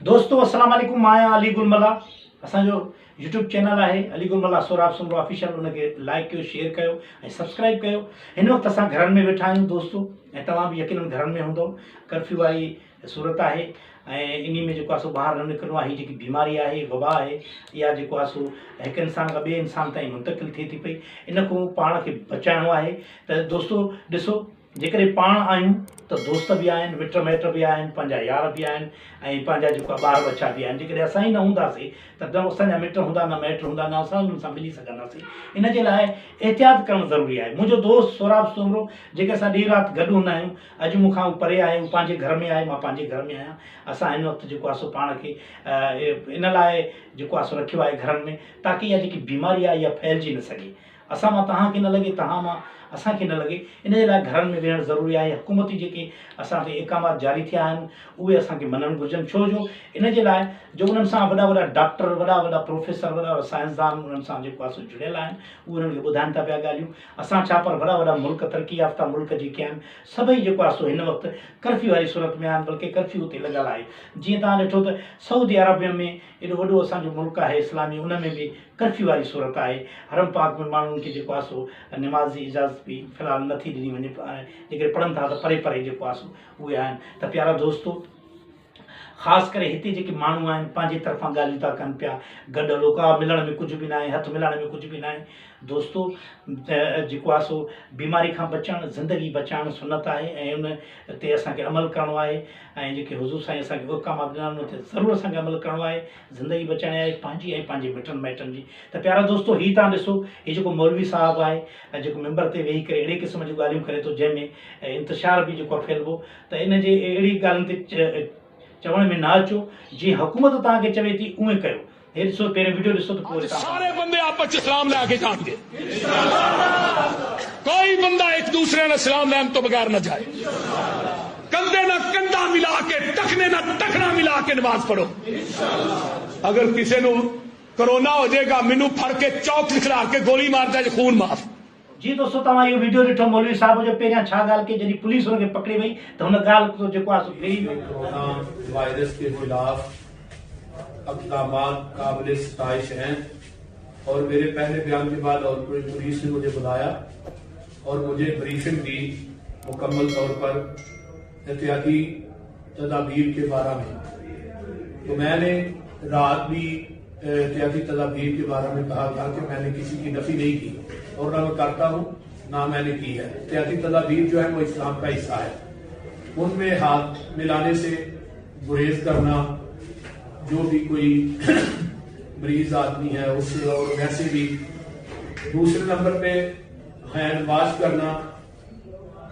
दोस्तों अस्सलाम वालेकुम। मां आहियां अली गुलमला। असांजो यूट्यूब चैनल है अली गुलमला सोराब सुमरो ऑफिशियल, उनके लाइक कयो, शेयर कयो ऐं सब्सक्राइब कयो। हिन वक्त असां घरनि में वेठा आहियूं दोस्तों, ऐं तव्हां बि यकीनन घरनि में हूंदव। कर्फ्यू वारी सूरत आहे ऐं इन में जेको आहे सो ॿाहिरि न निकिरणो आहे। हीअ जेकी बीमारी आहे, वबा आहे, इहा जेको आहे सो हिकु इंसान खां ॿिए इंसान ताईं मुंतकिल थिए थी पई। इन खां पाण खे बचाइणो आहे। त दोस्तों ॾिसो, जेकॾहिं पाण आहियूं त दोस्त बि आहिनि, मिट माइट बि आहिनि, पंहिंजा यार बि आहिनि ऐं पंहिंजा जेको आहे ॿार बच्चा बि आहिनि। जेकॾहिं असां ई न हूंदासीं त न असांजा मिट हूंदा, न माइट हूंदा, न असां उन्हनि सां मिली सघंदासीं। इन जे लाइ एहतियात करणु ज़रूरी आहे। मुंहिंजो दोस्त सोराब सुमरो, जेके असां ॾींहुं राति गॾु हूंदा आहियूं, अॼु मूंखां परे आहे, उहो पंहिंजे घर में आहे, मां पंहिंजे घर में आहियां। असां हिन वक़्तु जेको आहे सो पाण खे इन लाइ जेको आहे सो रखियो आहे घरनि में, ताकी इहा जेकी बीमारी आहे इहा फैलिजी न सघे। असां मां तव्हांखे न लॻे, तव्हां मां असांखे न लॻे। इन जे लाइ घरनि में वेहणु ज़रूरी आहे। हुकूमती जेके असां ते इकामात जारी थिया आहिनि उहे असांखे मञणु घुरिजनि। छो जो इन जे लाइ जो उन्हनि सां वॾा वॾा डॉक्टर, वॾा वॾा प्रोफेसर, वॾा वॾा साइंसदान उन्हनि सां जेको आहे सो जुड़ियल आहिनि, उहे उन्हनि खे ॿुधाइनि था पिया ॻाल्हियूं। असां छा पर वॾा वॾा मुल्क, तरक़ी याफ़्ता मुल्क जेके आहिनि, सभई जेको आहे सो हिन वक़्तु कर्फ्यू वारी सूरत में आहिनि, बल्कि कर्फ्यू हुते लॻल आहे। जीअं तव्हां ॾिठो त सऊदी अरबिया में एॾो वॾो असांजो मुल्क आहे इस्लामी, उन में बि कर्फ्यू वारी सूरत आहे। हरम पाक में माण्हुनि खे जेको आहे सो नमाज़ जी इजाज़त बि फ़िलहालु नथी ॾिनी वञे। जेके पढ़नि था त परे परे जेको आहे सो उहे आहिनि। त प्यारा दोस्तों, ख़ासि करे हिते जेके माण्हू आहिनि पंहिंजे तरफ़ां ॻाल्हियूं था कनि पिया, गॾु हलो, का मिलण में कुझु बि न आहे, हथु मिलाइण में कुझु बि न आहे। दोस्तों जेको आहे सो बीमारी खां बचणु, ज़िंदगी बचाइणु सुनत आहे ऐं उन ते असांखे अमल करिणो आहे। ऐं जेके हुज़ूर साईं असांखे हुकामात ॾिना आहिनि उन ते ज़रूरु असांखे अमल करिणो आहे। ज़िंदगी बचाइणी आहे पंहिंजी ऐं पंहिंजे मिटनि माइटनि जी। त प्यारा दोस्तों, हीअ तव्हां ॾिसो, हीअ जेको मौलवी साहिबु आहे ऐं जेको मेंबर ते वेही करे अहिड़े क़िस्म जूं ॻाल्हियूं करे थो, जंहिंमें इंतिशार बि जेको आहे फैलिबो। त इन जे अहिड़ी ॻाल्हियुनि ते चवण में न अचो। जीअं हुकूमत तव्हांखे चवे थी उएं कयो। हे ॾिसो, पहिरें वीडियो ॾिसो त पोइ सारे बंदे आपस च सलाम लैके जाएंगे। कोई बंदा एक दूसरे ने सलाम लैन तो बगैर न जाए। कंधे न कंधा मिला के, टखने न टखना मिला के नमाज पढ़ो। अगर किसी को कोरोना हो जाएगा, मैनू फड़ के चौक लिखला के गोली मार जाए, खून माफ। जी दोस्तों, तव्हां इहो वीडियो ॾिठो मौलवी साहिब जो। पहिरियां छा ॻाल्हि कई, जॾहिं पुलिस हुनखे पकड़े वई त हुन ॻाल्हि जो जेको आहे सो फेरी वई। कोरोना वायरस के खिलाफ अक़दामात काबिल सताइश हैं और मेरे पहले बयान के बाद और पुलिस ने मुझे बुलाया और मुझे ब्रीफिंग दी मुकम्मल तौर पर एहतियाती तदाबीर के बारे में। तो मैंने रात भी एहतियाती तदाबीर के बारे में कहा था कि मैंने किसी की नफी नहीं की और ना मैं करता हूँ, ना मैंने की है। एहतियाती तदाबीर जो है वो इस्लाम का हिस्सा है। उनमें हाथ मिलाने से गुरेज करना, जो भी कोई मरीज आदमी है उससे, और वैसे भी दूसरे नंबर पे हैंड वॉश करना,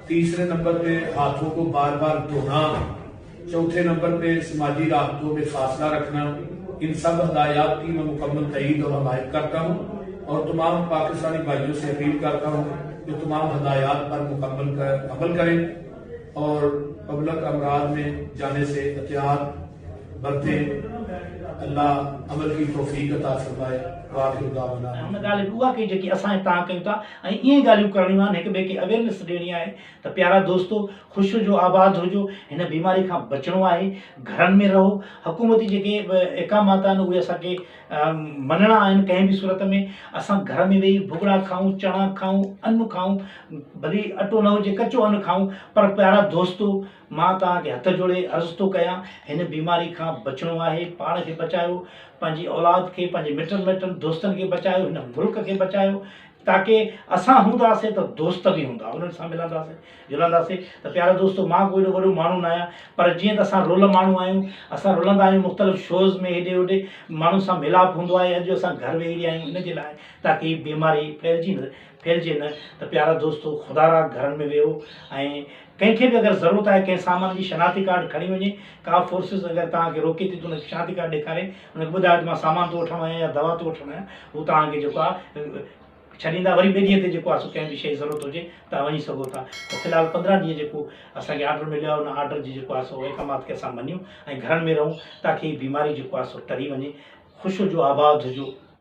तीसरे नंबर पे हाथों को बार बार धोना, चौथे नंबर पे समाजी राबतों में फासला रखना। इन सब हदायत की मैं मुकम्मल तईद और हमायत करता हूँ और तमाम पाकिस्तानी भाइयों से अपील करता हूँ कि तमाम हदायत पर मुकम्मल अमल करें और पब्लिक अमराज में जाने से एहतियात बरतें। अल्लाह अमल की तौफीक अता फरमाए। हुन ॻाल्हि उहा कई जेकी असां तव्हां कयूं था, ऐं ईअं ॻाल्हियूं करणियूं आहिनि, हिक ॿिए खे अवेयरनेस ॾियणी आहे। त प्यारा दोस्तों, ख़ुशि हुजो, आबाद हुजो। हिन बीमारी खां बचिणो आहे, घरनि में रहो। हुकूमती जेके इकामात आहिनि उहे असांखे मञणा आहिनि। कंहिं बि सूरत में असां घर में वेही भुॻड़ा खाऊं, चणा खाऊं, अन्न खाऊं, भली अटो न हुजे कचो अन्न खाऊं। पर प्यारा दोस्तों, मां तव्हांखे हथ जोड़े अर्ज़ु थो कयां, हिन बीमारी खां बचिणो आहे। पाण खे बचायो, पंहिंजी औलाद खे, पंहिंजे मिटनि माइटनि दोस्तनि खे बचायो, हिन मुल्क खे बचायो। ताकी असां हूंदासीं त दोस्त बि हूंदा, उन्हनि सां मिलंदासीं, जुलंदासीं। त प्यारा दोस्तों, मां कोई एॾो वॾो माण्हू न आहियां, पर जीअं त असां रोल माण्हू आहियूं, असां रुलंदा आहियूं मुख़्तलिफ़ शोज़ में, हेॾे होॾे माण्हू सां मिलाप हूंदो आहे। अॼु असां घर वेही रहिया आहियूं इन जे लाइ, ताकी बीमारी फैलिजे न। त प्यारा दोस्तों, ख़ुदा रा घरनि में वेहो ऐं कंहिंखे बि अगरि ज़रूरत आहे, कंहिं सामान जी शनाख्ती कार्ड खणी वञे। का फोर्सिस अगरि तव्हांखे रोके थी त उनखे शनाख्ती कार्ड ॾेखारे, उनखे ॿुधाए त मां सामान थो वठणु आहियां या दवा थो वठणु आहियां, हू तव्हांखे जेको आहे छॾींदा। वरी ॿिए ॾींहं ते जेको आहे सो कंहिं बि शइ ज़रूरत हुजे तव्हां वञी सघो था। त फ़िलहालु 15 ॾींहं जेको असांखे ऑर्डर मिलियो आहे, उन ऑर्डर जी जेको आहे सो इक़ामात खे असां मञियूं ऐं घरनि में रहूं, ताकी बीमारी जेको आहे सो टरी वञे। ख़ुशि हुजो, आबाद हुजो।